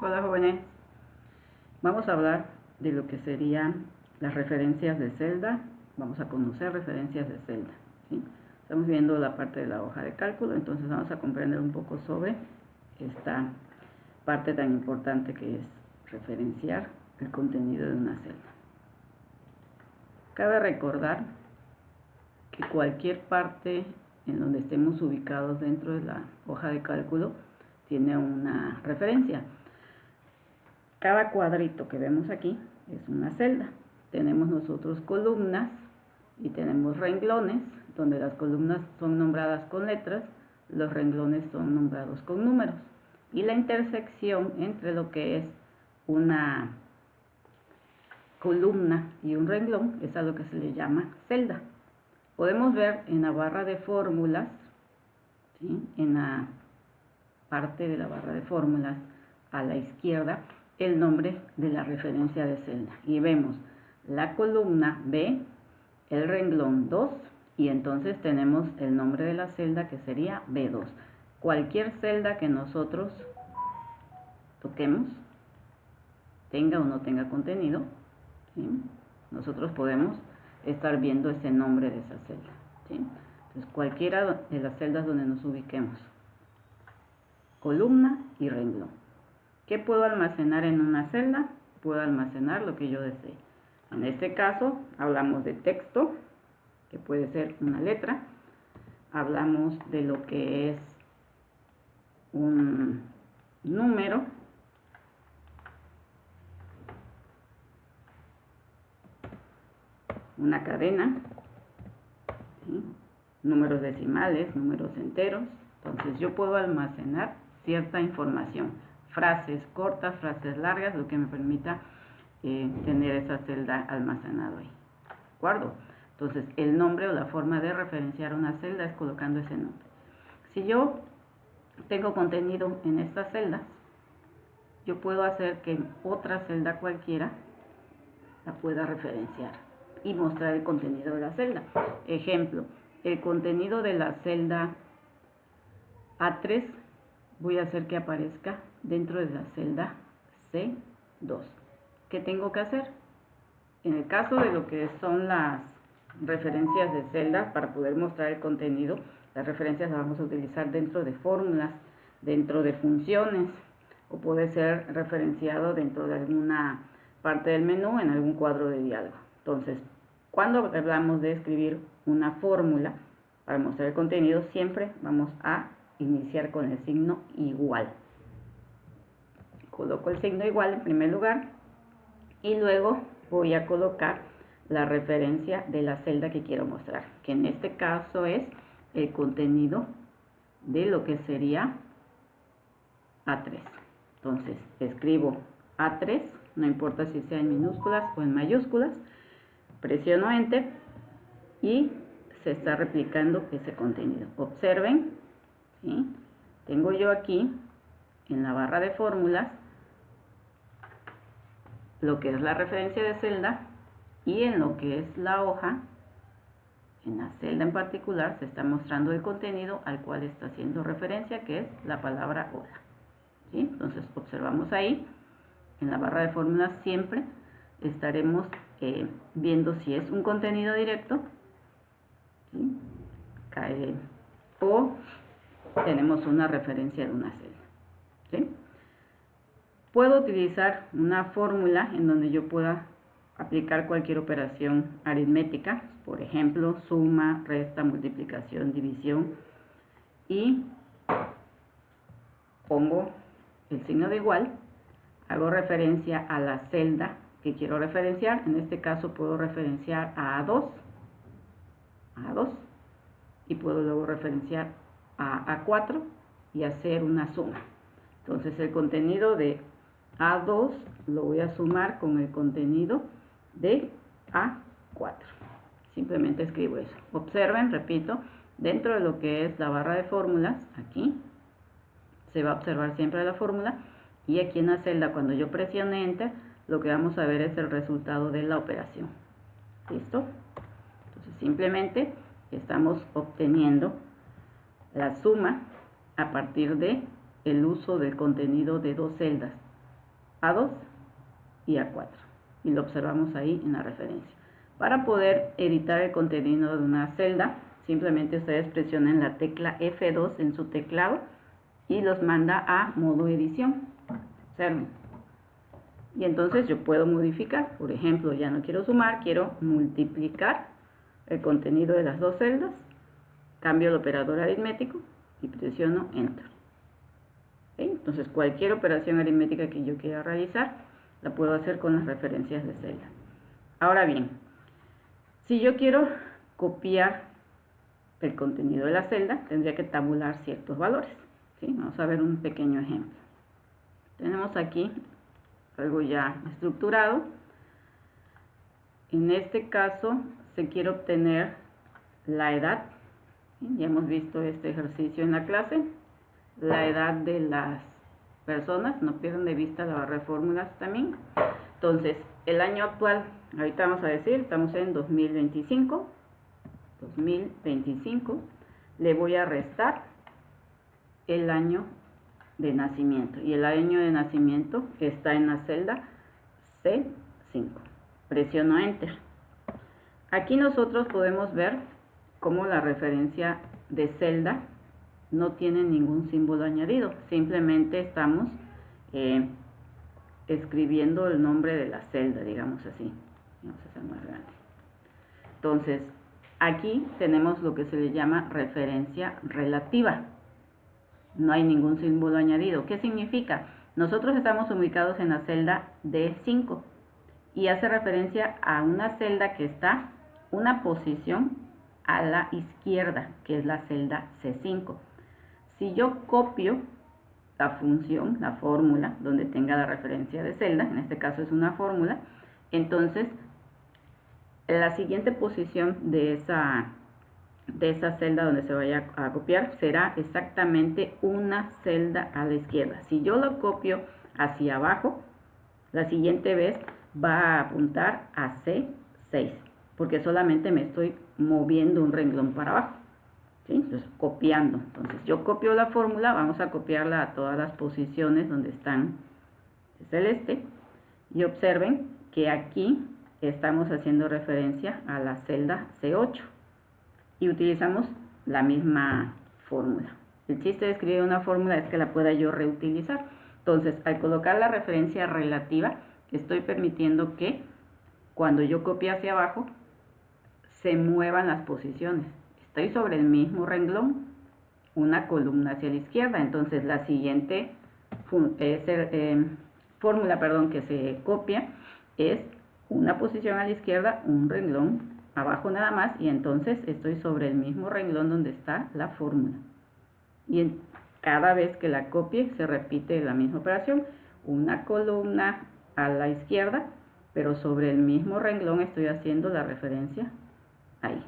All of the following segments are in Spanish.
Hola jóvenes, vamos a hablar de lo que serían las referencias de celda. Vamos a conocer referencias de celda, ¿sí? Estamos viendo la parte de la hoja de cálculo, entonces vamos a comprender un poco sobre esta parte tan importante que es referenciar el contenido de una celda. Cabe recordar que cualquier parte en donde estemos ubicados dentro de la hoja de cálculo tiene una referencia. Cada cuadrito que vemos aquí es una celda. Tenemos nosotros columnas y tenemos renglones, donde las columnas son nombradas con letras, los renglones son nombrados con números. Y la intersección entre lo que es una columna y un renglón es a lo que se le llama celda. Podemos ver en la barra de fórmulas, ¿sí? En la parte de la barra de fórmulas a la izquierda, el nombre de la referencia de celda. Y vemos la columna B, el renglón 2, y entonces tenemos el nombre de la celda que sería B2. Cualquier celda que nosotros toquemos, tenga o no tenga contenido, ¿sí? Nosotros podemos estar viendo ese nombre de esa celda, ¿sí? Entonces cualquiera de las celdas donde nos ubiquemos, columna y renglón. ¿Qué puedo almacenar en una celda? Puedo almacenar lo que yo desee. En este caso hablamos de texto, que puede ser una letra. Hablamos de lo que es un número. Una cadena, ¿sí? Números decimales, números enteros. Entonces yo puedo almacenar cierta información, frases cortas, frases largas, lo que me permita tener esa celda almacenada ahí. ¿De acuerdo? Entonces el nombre o la forma de referenciar una celda es colocando ese nombre. Si yo tengo contenido en estas celdas, yo puedo hacer que en otra celda cualquiera la pueda referenciar y mostrar el contenido de la celda. Ejemplo, el contenido de la celda A3 voy a hacer que aparezca dentro de la celda C2. ¿Qué tengo que hacer? En el caso de lo que son las referencias de celdas, para poder mostrar el contenido, las referencias las vamos a utilizar dentro de fórmulas, dentro de funciones, o puede ser referenciado dentro de alguna parte del menú, en algún cuadro de diálogo. Entonces, cuando hablamos de escribir una fórmula para mostrar el contenido, siempre vamos a iniciar con el signo igual. Coloco el signo igual en primer lugar y luego voy a colocar la referencia de la celda que quiero mostrar, que en este caso es el contenido de lo que sería A3. Entonces escribo A3, no importa si sea en minúsculas o en mayúsculas, presiono Enter y se está replicando ese contenido. Observen, ¿sí? Tengo yo aquí en la barra de fórmulas lo que es la referencia de celda, y en lo que es la hoja, en la celda en particular, se está mostrando el contenido al cual está haciendo referencia, que es la palabra hola, ¿sí? Entonces observamos ahí, en la barra de fórmulas siempre estaremos viendo si es un contenido directo, ¿sí? O tenemos una referencia de una celda, ¿sí? Puedo utilizar una fórmula en donde yo pueda aplicar cualquier operación aritmética, por ejemplo, suma, resta, multiplicación, división, y pongo el signo de igual, hago referencia a la celda que quiero referenciar. En este caso puedo referenciar a A2, y puedo luego referenciar a A4 y hacer una suma. Entonces el contenido de A2 lo voy a sumar con el contenido de A4. Simplemente escribo eso. Observen, repito, dentro de lo que es la barra de fórmulas, aquí se va a observar siempre la fórmula, y aquí en la celda, cuando yo presione Enter, lo que vamos a ver es el resultado de la operación. ¿Listo? Entonces simplemente estamos obteniendo la suma a partir de el uso del contenido de dos celdas, A2 y A4. Y lo observamos ahí en la referencia. Para poder editar el contenido de una celda, simplemente ustedes presionen la tecla F2 en su teclado y los manda a modo edición. Observen. Y entonces yo puedo modificar. Por ejemplo, ya no quiero sumar, quiero multiplicar el contenido de las dos celdas. Cambio el operador aritmético y presiono Enter. ¿Okay? Entonces cualquier operación aritmética que yo quiera realizar la puedo hacer con las referencias de celda. Ahora bien, si yo quiero copiar el contenido de la celda, tendría que tabular ciertos valores. ¿Sí? Vamos a ver un pequeño ejemplo. Tenemos aquí algo ya estructurado. En este caso se quiere obtener la edad. ¿Sí? Ya hemos visto este ejercicio en la clase. La edad de las personas, no pierdan de vista la barra de fórmulas también. Entonces, el año actual, ahorita vamos a decir, estamos en 2025. 2025, le voy a restar el año de nacimiento. Y el año de nacimiento está en la celda C5. Presiono Enter. Aquí nosotros podemos ver cómo la referencia de celda no tiene ningún símbolo añadido. Simplemente estamos escribiendo el nombre de la celda, digamos así. Vamos a hacer más grande. Entonces, aquí tenemos lo que se le llama referencia relativa. No hay ningún símbolo añadido. ¿Qué significa? Nosotros estamos ubicados en la celda D5 y hace referencia a una celda que está una posición a la izquierda, que es la celda C5. Si yo copio la función, la fórmula, donde tenga la referencia de celda, en este caso es una fórmula, entonces la siguiente posición de esa celda donde se vaya a copiar será exactamente una celda a la izquierda. Si yo lo copio hacia abajo, la siguiente vez va a apuntar a C6, porque solamente me estoy moviendo un renglón para abajo. ¿Sí? Entonces, copiando. Entonces, yo copio la fórmula, vamos a copiarla a todas las posiciones donde están celeste, y observen que aquí estamos haciendo referencia a la celda C8 y utilizamos la misma fórmula. El chiste de escribir una fórmula es que la pueda yo reutilizar. Entonces, al colocar la referencia relativa, estoy permitiendo que cuando yo copie hacia abajo, se muevan las posiciones. Estoy sobre el mismo renglón, una columna hacia la izquierda. Entonces, la siguiente fórmula que se copia es una posición a la izquierda, un renglón abajo nada más, y entonces estoy sobre el mismo renglón donde está la fórmula. Y cada vez que la copie se repite la misma operación, una columna a la izquierda, pero sobre el mismo renglón estoy haciendo la referencia ahí.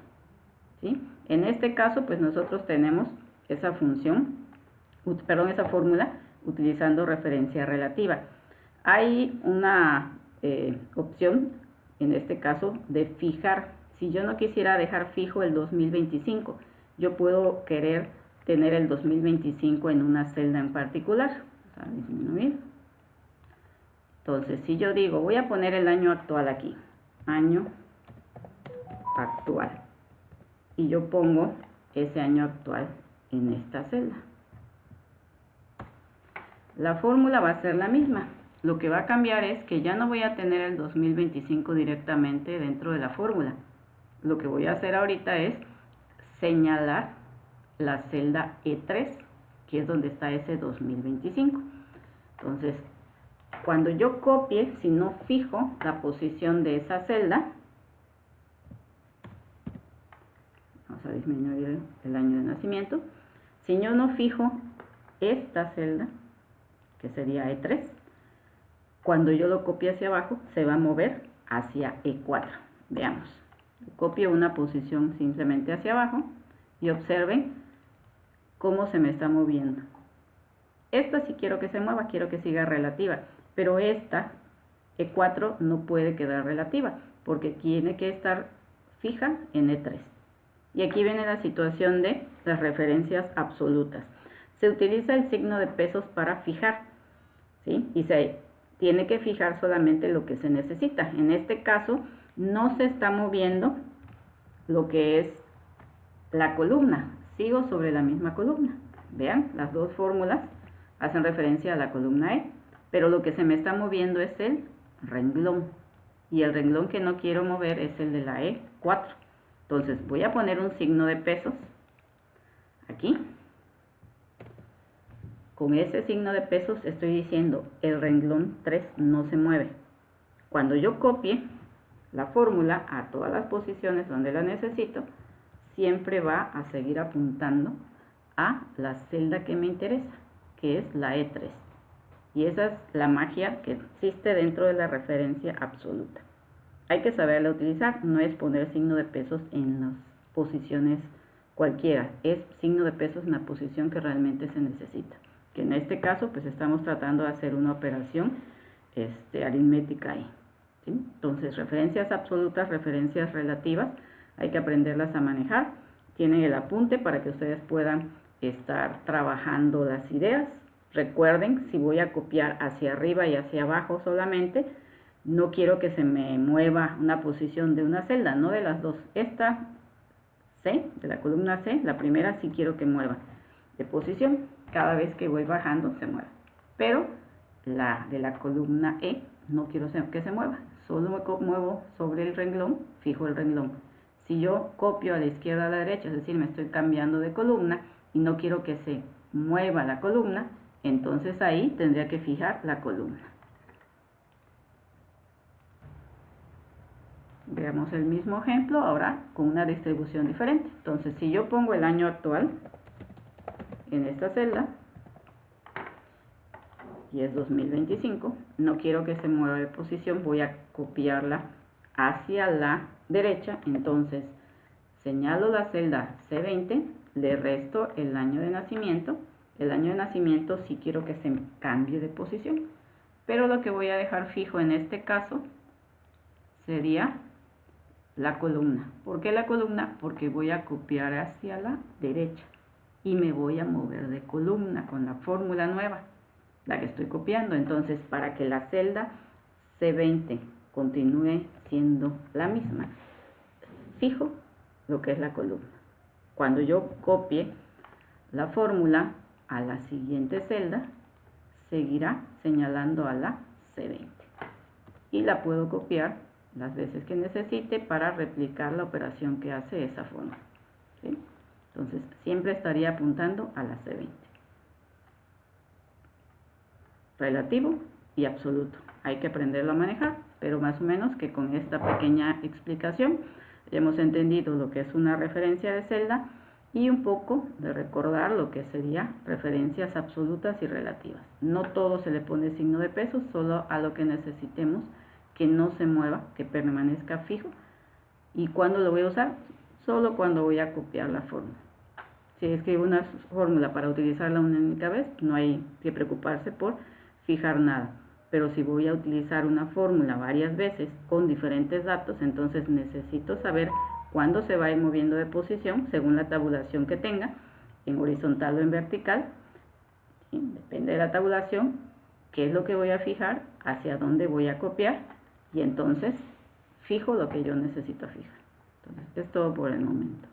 ¿Sí? En este caso, pues nosotros tenemos esa esa fórmula utilizando referencia relativa. Hay una opción, en este caso, de fijar. Si yo no quisiera dejar fijo el 2025, yo puedo querer tener el 2025 en una celda en particular. Vamos a disminuir. Entonces, si yo digo, voy a poner el año actual aquí, año actual, y yo pongo ese año actual en esta celda, la fórmula va a ser la misma. Lo que va a cambiar es que ya no voy a tener el 2025 directamente dentro de la fórmula. Lo que voy a hacer ahorita es señalar la celda E3, que es donde está ese 2025. Entonces, cuando yo copie, si no fijo la posición de esa celda, vamos a disminuir el año de nacimiento. Si yo no fijo esta celda, que sería E3, cuando yo lo copie hacia abajo, se va a mover hacia E4. Veamos. Copio una posición simplemente hacia abajo y observen cómo se me está moviendo. Esta sí quiero que se mueva, quiero que siga relativa, pero esta E4 no puede quedar relativa porque tiene que estar fija en E3. Y aquí viene la situación de las referencias absolutas. se utiliza el signo de pesos para fijar, ¿sí? Y se tiene que fijar solamente lo que se necesita. En este caso, no se está moviendo lo que es la columna. Sigo sobre la misma columna. Vean, las dos fórmulas hacen referencia a la columna E, pero lo que se me está moviendo es el renglón. Y el renglón que no quiero mover es el de la E4. Entonces voy a poner un signo de pesos aquí. Con ese signo de pesos estoy diciendo el renglón 3 no se mueve. Cuando yo copie la fórmula a todas las posiciones donde la necesito, siempre va a seguir apuntando a la celda que me interesa, que es la E3. Y esa es la magia que existe dentro de la referencia absoluta. Hay que saberla utilizar, no es poner signo de pesos en las posiciones cualquiera, es signo de pesos en la posición que realmente se necesita. Que en este caso, pues estamos tratando de hacer una operación aritmética ahí, ¿sí? Entonces, referencias absolutas, referencias relativas, hay que aprenderlas a manejar. Tienen el apunte para que ustedes puedan estar trabajando las ideas. Recuerden, si voy a copiar hacia arriba y hacia abajo solamente, no quiero que se me mueva una posición de una celda, no de las dos. Esta C, de la columna C, la primera sí quiero que mueva de posición. Cada vez que voy bajando se mueve. Pero la de la columna E no quiero que se mueva. Solo me muevo sobre el renglón, fijo el renglón. Si yo copio a la izquierda a la derecha, es decir, me estoy cambiando de columna y no quiero que se mueva la columna, entonces ahí tendría que fijar la columna. Veamos el mismo ejemplo ahora con una distribución diferente. Entonces, si yo pongo el año actual en esta celda y es 2025, no quiero que se mueva de posición, voy a copiarla hacia la derecha. Entonces señalo la celda C20, le resto el año de nacimiento. El año de nacimiento sí quiero que se cambie de posición, pero lo que voy a dejar fijo en este caso sería la columna. ¿Por qué la columna? Porque voy a copiar hacia la derecha y me voy a mover de columna con la fórmula nueva, la que estoy copiando. Entonces, para que la celda C20 continúe siendo la misma, fijo lo que es la columna. Cuando yo copie la fórmula a la siguiente celda, seguirá señalando a la C20 y la puedo copiar las veces que necesite para replicar la operación que hace esa fórmula, ¿sí? Entonces siempre estaría apuntando a la C20. Relativo y absoluto, hay que aprenderlo a manejar, pero más o menos que con esta pequeña explicación ya hemos entendido lo que es una referencia de celda y un poco de recordar lo que sería referencias absolutas y relativas. No todo se le pone signo de pesos, solo a lo que necesitemos que no se mueva, que permanezca fijo. ¿Y cuándo lo voy a usar? Solo cuando voy a copiar la fórmula. Si escribo una fórmula para utilizarla una única vez, no hay que preocuparse por fijar nada. Pero si voy a utilizar una fórmula varias veces con diferentes datos, entonces necesito saber cuándo se va a ir moviendo de posición según la tabulación que tenga, en horizontal o en vertical. ¿Sí? Depende de la tabulación, qué es lo que voy a fijar, hacia dónde voy a copiar, y entonces fijo lo que yo necesito fijar. Entonces, es todo por el momento.